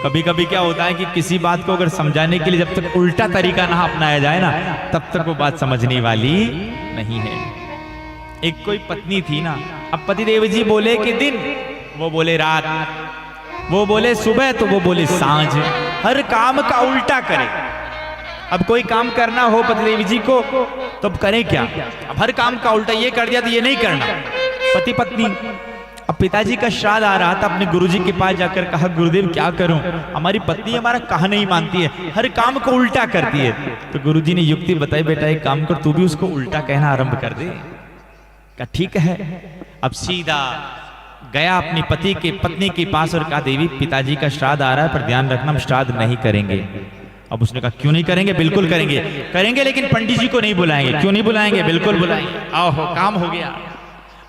कभी कभी क्या होता है कि किसी बात को अगर समझाने के लिए जब तक उल्टा तरीका ना अपनाया जाए ना, तब तक वो बात समझने वाली नहीं है। एक कोई पत्नी थी ना, अब पतिदेव जी बोले कि दिन, वो बोले रात, वो बोले सुबह, तो वो बोले सांझ, हर काम का उल्टा करे। अब कोई काम करना हो पतिदेव जी को तो अब करें क्या? अब हर काम का उल्टा, ये कर दिया तो ये नहीं करना। पति पत्नी, अब पिताजी का श्राद्ध आ रहा था, अपने गुरुजी के पास जाकर कहा गुरुदेव क्या करूं, हमारी पत्नी हमारा कहा नहीं मानती है, हर काम को उल्टा करती है। तो गुरुजी ने युक्ति बताई, बेटा एक काम कर, तू भी उसको उल्टा कहना आरंभ कर दे। कहा ठीक है। अब सीधा गया अपनी पत्नी के पास और कहा देवी पिताजी का श्राद्ध आ रहा है, पर ध्यान रखना हम श्राद्ध नहीं करेंगे। अब उसने कहा क्यों नहीं करेंगे? बिल्कुल करेंगे, करेंगे लेकिन पंडित जी को नहीं बुलाएंगे। क्यों नहीं बुलाएंगे? बिल्कुल बुलाएंगे। आओ हो, काम हो गया।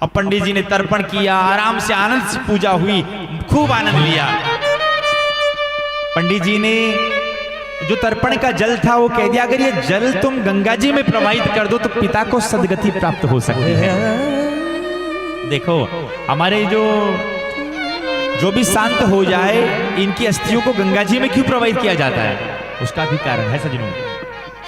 अब पंडित जी ने तर्पण किया, आराम से आनंद से पूजा हुई, खूब आनंद लिया। पंडित जी ने जो तर्पण का जल था वो कह दिया, अगर ये जल तुम गंगा जी में प्रवाहित कर दो तो पिता को सदगति प्राप्त हो सकती है। देखो हमारे जो भी शांत हो जाए, इनकी अस्थियों को गंगा जी में क्यों प्रवाहित किया जाता है? उसका भी कारण है सज्जनों।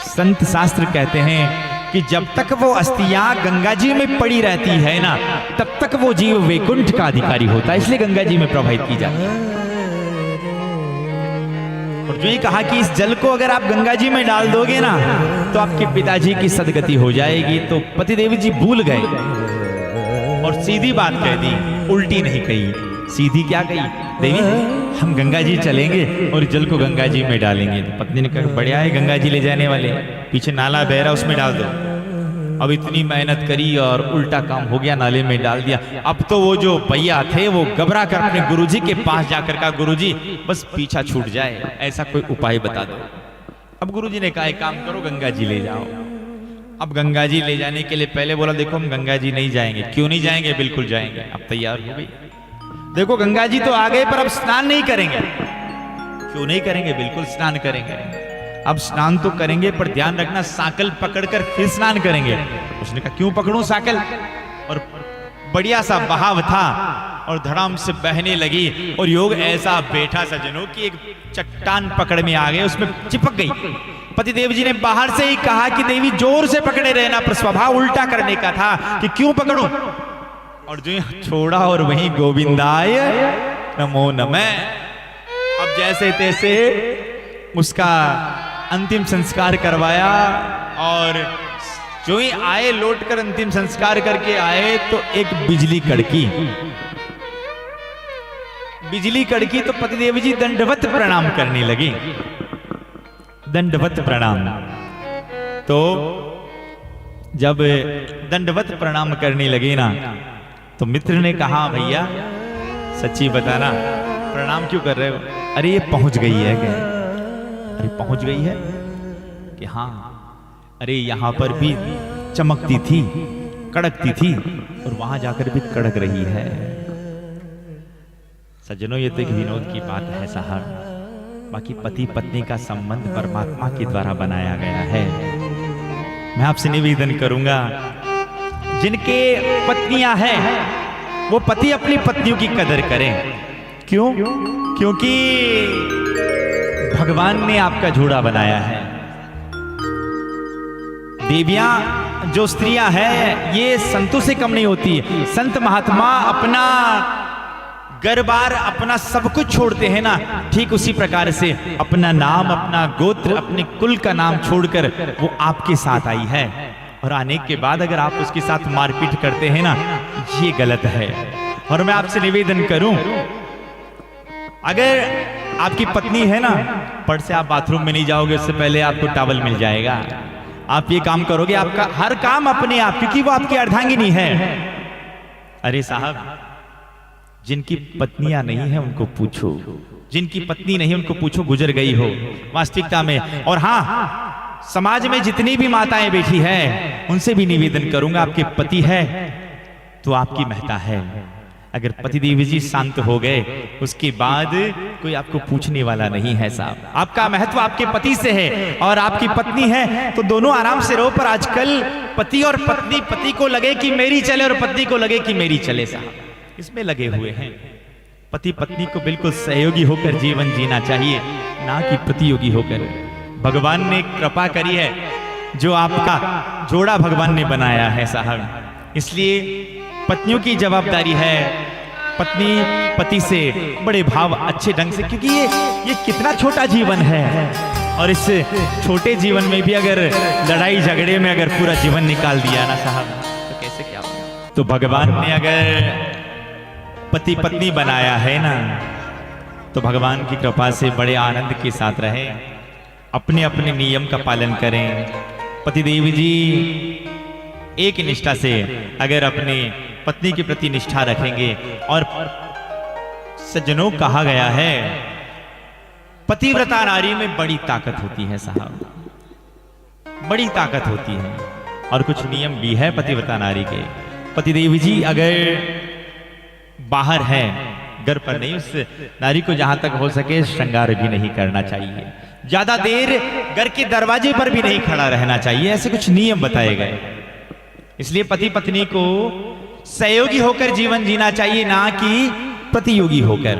संत शास्त्र कहते हैं कि जब तक वो अस्थियां गंगा जी में पड़ी रहती है ना, तब तक वो जीव वैकुंठ का अधिकारी होता है, इसलिए गंगा जी में प्रवाहित की जाती है। और जो ये कहा कि इस जल को अगर आप गंगा जी में डाल दोगे ना तो आपके पिताजी की सदगति हो जाएगी। तो पतिदेव जी भूल गए और सीधी बात कह दी, उल्टी नहीं कही। सीधी क्या कही? देवी हम गंगा जी चलेंगे और जल को गंगा जी में डालेंगे। तो पत्नी ने कहा बढ़िया है, गंगा जी ले जाने वाले, पीछे नाला बह रहा उसमें डाल दो। अब इतनी मेहनत करी और उल्टा काम हो गया, नाले में डाल दिया। अब तो वो जो भैया थे वो घबरा कर अपने गुरुजी के पास जाकर कहा गुरुजी बस पीछा छूट जाए, ऐसा कोई उपाय बता दो। अब गुरुजी ने कहा एक काम करो, गंगा जी ले जाओ। अब गंगा जी ले जाने के लिए पहले बोला देखो हम गंगा जी नहीं जाएंगे। क्यों नहीं जाएंगे? बिल्कुल जाएंगे। अब तैयार हो गई, देखो गंगा जी तो आ गए पर अब स्नान नहीं करेंगे। क्यों नहीं करेंगे? बिल्कुल स्नान करेंगे। अब स्नान तो करेंगे पर ध्यान रखना साकल पकड़कर फिर स्नान करेंगे। उसने कहा क्यों पकड़ूं साकल? और बढ़िया सा बहाव था और धड़ाम से बहने लगी और योग ऐसा बैठा सज्जनों कि एक चट्टान पकड़ में आ गए, उसमें चिपक गई। पतिदेव जी ने बाहर से ही कहा कि देवी जोर से पकड़े रहना, पर स्वभाव उल्टा करने का था कि क्यों पकड़ूं। और जो छोड़ा और वहीं गोविंदाय नमो नमः। अब जैसे तैसे उसका अंतिम संस्कार करवाया और जो ही आए लौटकर अंतिम संस्कार करके आए तो एक बिजली कड़की तो पतिदेव जी दंडवत प्रणाम करने लगे। दंडवत प्रणाम। तो जब दंडवत प्रणाम करने लगे ना तो मित्र ने कहा भैया सच्ची बताना प्रणाम क्यों कर रहे हो? अरे ये पहुंच गई है क्या? अरे पहुंच गई है कि हाँ। अरे यहां पर भी चमकती थी, कड़कती थी और वहां जाकर भी कड़क रही है। सज्जनों ये तो एक विनोद की बात है साहब, बाकी पति पत्नी का संबंध परमात्मा के द्वारा बनाया गया है। मैं आपसे निवेदन करूंगा जिनके पत्नियां हैं वो पति अपनी पत्नियों की कदर करें। क्यों? क्योंकि भगवान ने आपका जोड़ा बनाया है। देवियां जो स्त्रियां हैं ये संतों से कम नहीं होती। संत महात्मा अपना घर बार अपना सब कुछ छोड़ते हैं ना, ठीक उसी प्रकार से अपना नाम, अपना गोत्र, अपने कुल का नाम छोड़कर वो आपके साथ आई है। और आने के बाद अगर आप उसके साथ मारपीट करते हैं ना, ये गलत है। और मैं आपसे निवेदन करूं, अगर आपकी पत्नी है ना, पर से आप बाथरूम में नहीं जाओगे उससे पहले आपको टॉवल मिल जाएगा। आप ये काम करोगे, आपका हर काम अपने आप, क्योंकि वो आपकी अर्धांगिनी है। अरे साहब जिनकी पत्नियां नहीं है उनको पूछो, जिनकी पत्नी नहीं उनको पूछो गुजर गई हो वास्तविकता में। और हाँ, समाज में जितनी भी माताएं बैठी हैं उनसे भी निवेदन करूंगा, आपके पति है तो आपकी महता है। अगर पतिदेव जी शांत हो गए उसके बाद कोई आपको पूछने वाला नहीं है साहब। आपका महत्व आपके पति से है और आपकी पत्नी है तो दोनों आराम से रहो। पर आजकल पति और पत्नी, पति को लगे कि मेरी चले और पत्नी को लगे कि मेरी चले साहब, इसमें लगे हुए हैं। पति पत्नी को बिल्कुल सहयोगी होकर जीवन जीना चाहिए, ना कि प्रतियोगी होकर। भगवान ने कृपा करी है, जो आपका जोड़ा भगवान ने बनाया है साहब, इसलिए पत्नियों की जवाबदारी है पत्नी पति से बड़े भाव अच्छे ढंग से, क्योंकि ये कितना छोटा जीवन है, और इस छोटे जीवन में भी अगर लड़ाई झगड़े में अगर पूरा जीवन निकाल दिया ना साहब, तो कैसे क्या होगा। तो भगवान ने अगर पति पत्नी बनाया है ना, तो भगवान की कृपा से बड़े आनंद के साथ रहे, अपने अपने नियम का पालन करें। पतिदेव जी एक निष्ठा से अगर अपने पत्नी के प्रति निष्ठा रखेंगे, और सज्जनों कहा गया है पतिव्रता नारी में बड़ी ताकत होती है साहब, बड़ी ताकत होती है। और कुछ नियम भी है पतिव्रता नारी के। पतिदेव जी अगर बाहर है, घर पर नहीं, उस नारी को जहां तक हो सके श्रृंगार भी नहीं करना चाहिए, ज्यादा देर घर के दरवाजे पर भी नहीं खड़ा रहना चाहिए, ऐसे कुछ नियम बताए गए। इसलिए पति पत्नी को सहयोगी होकर जीवन जीना चाहिए, ना कि प्रतियोगी होकर।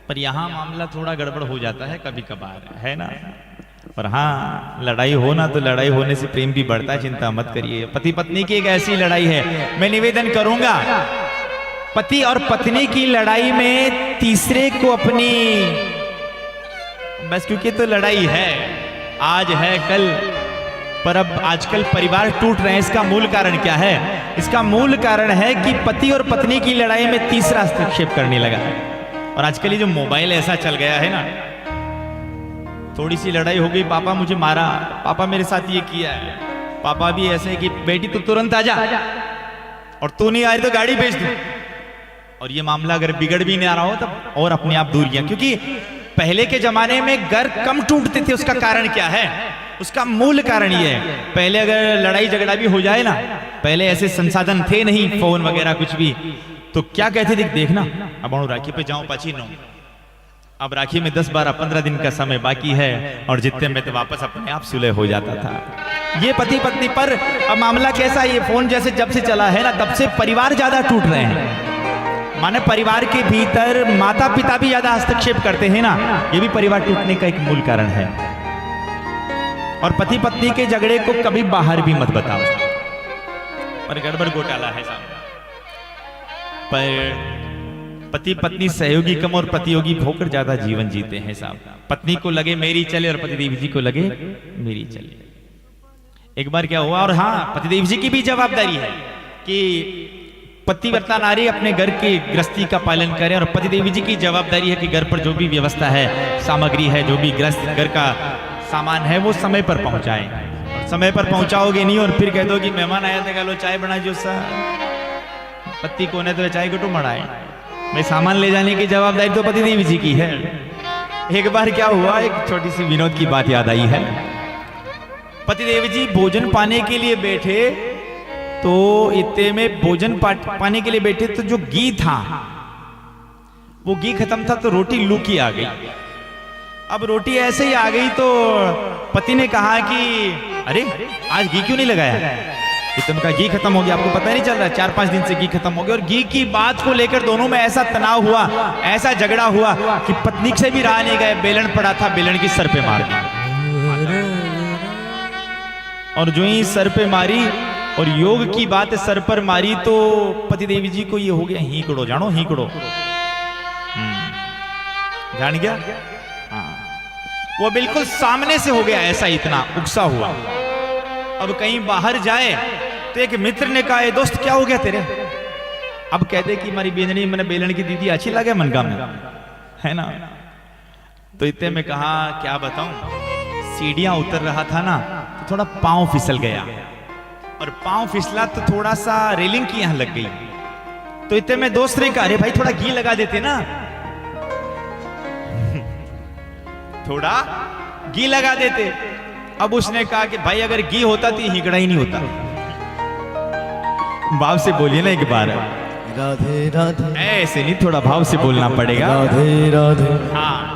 पर यहां मामला थोड़ा गड़बड़ हो जाता है कभी कभार, है ना। पर हाँ, लड़ाई होना तो लड़ाई होने से प्रेम भी बढ़ता है, चिंता मत करिए। पति पत्नी की एक ऐसी लड़ाई है, मैं निवेदन करूंगा पति और पत्नी की लड़ाई में तीसरे को अपनी, बस क्योंकि तो लड़ाई है, आज है कल, पर अब आजकल परिवार टूट रहे हैं। इसका मूल कारण क्या है? इसका मूल कारण है कि पति और पत्नी की लड़ाई में तीसरा हस्तक्षेप करने लगा। और आजकल ये जो मोबाइल ऐसा चल गया है ना, थोड़ी सी लड़ाई हो गई, पापा मुझे मारा, पापा मेरे साथ ये किया है, पापा भी ऐसे है कि बेटी तू तुरंत आ जा, और तू नहीं आ रही तो गाड़ी भेज दूं। और ये मामला अगर बिगड़ भी नहीं आ रहा हो तब और अपने आप दूरियां, क्योंकि पहले के जमाने में घर कम टूटते थे। उसका कारण क्या है? उसका मूल कारण ये है, पहले अगर लड़ाई झगड़ा भी हो जाए ना, पहले ऐसे संसाधन थे नहीं, फोन वगैरह कुछ भी, तो क्या कहते थे, देखना अब राखी पे जाऊं पाची नो, अब राखी में 10, 12, 15 दिन का समय बाकी है, और जितने में तो वापस अपने आप सुलह हो जाता था। ये पति पत्नी पर अब मामला कैसा, ये फोन जैसे जब से चला है ना, तब से परिवार ज्यादा टूट रहे हैं। माने परिवार के भीतर माता पिता भी ज्यादा हस्तक्षेप करते हैं ना, ये भी परिवार टूटने का एक मूल कारण है। और पति पत्नी के झगड़े को कभी बाहर भी मत बताओ, पर गड़बड़ घोटाला है साहब। पर पति पत्नी सहयोगी कम और प्रतियोगी होकर ज्यादा जीवन जीते हैं साहब। पत्नी को लगे मेरी चले और पतिदेव जी को लगे मेरी चले। एक बार क्या हुआ, और हाँ, पतिदेव जी की भी जवाबदारी है कि पतिव्रता नारी अपने घर की गृहस्थी का पालन करे, और पतिदेव जी की जवाबदारी है कि घर पर जो भी व्यवस्था है, सामग्री है, जो भी गृहस्थ घर का सामान है, वो समय पर पहुंचाएं। और समय पर पहुंचाओगे नहीं और फिर कह दो कि मेहमान आया था, लो चाय बना जो सा, पति को ने तो चाय को तो मड़ाए, भाई सामान ले जाने की जवाबदारी तो पतिदेव जी की है। एक बार क्या हुआ, एक छोटी सी विनोद की बात याद आई है। पतिदेव जी भोजन पाने के लिए बैठे, तो इतने में भोजन पाने के लिए बैठे, तो जो घी था वो घी खत्म था, तो रोटी लूकी आ गई। अब रोटी ऐसे ही आ गई, तो पति ने कहा कि अरे आज घी क्यों नहीं लगाया? इतने का घी खत्म हो गया, आपको पता नहीं चल रहा, 4-5 दिन से घी खत्म हो गया। और घी की बात को लेकर दोनों में ऐसा तनाव हुआ, ऐसा झगड़ा हुआ कि पत्नी से भी रहा नहीं गए, बेलन पड़ा था, बेलन की सर पे मार दी। और जो ही सर पे मारी, और योग की बात सर पर मारी, तो पतिदेवी जी को ये हो गया, हीकड़ो जानो हीकड़ो, जान गया। हाँ, वो बिल्कुल सामने से हो गया, ऐसा इतना उकसा हुआ। अब कहीं बाहर जाए तो एक मित्र ने कहा, दोस्त क्या हो गया तेरे? अब कहते कि हमारी बेननी मैंने बेलन की दीदी अच्छी लगे मनगा में, है ना। तो इतने में कहा क्या बताऊं, सीढ़ियां उतर रहा था ना, तो थोड़ा पांव फिसल गया, और पांव फिसला तो थोड़ा सा रेलिंग की यहां लग गई। तो इतने में दोस्त ने कहा, अरे भाई थोड़ा घी लगा देते ना, थोड़ा घी लगा देते। अब उसने कहा कि भाई अगर घी होता तो हिगड़ा ही नहीं होता। भाव से बोलिए ना एक बार, राधे राधे, ऐसे नहीं, थोड़ा भाव से बोलना पड़ेगा। राधे राधे, हाँ,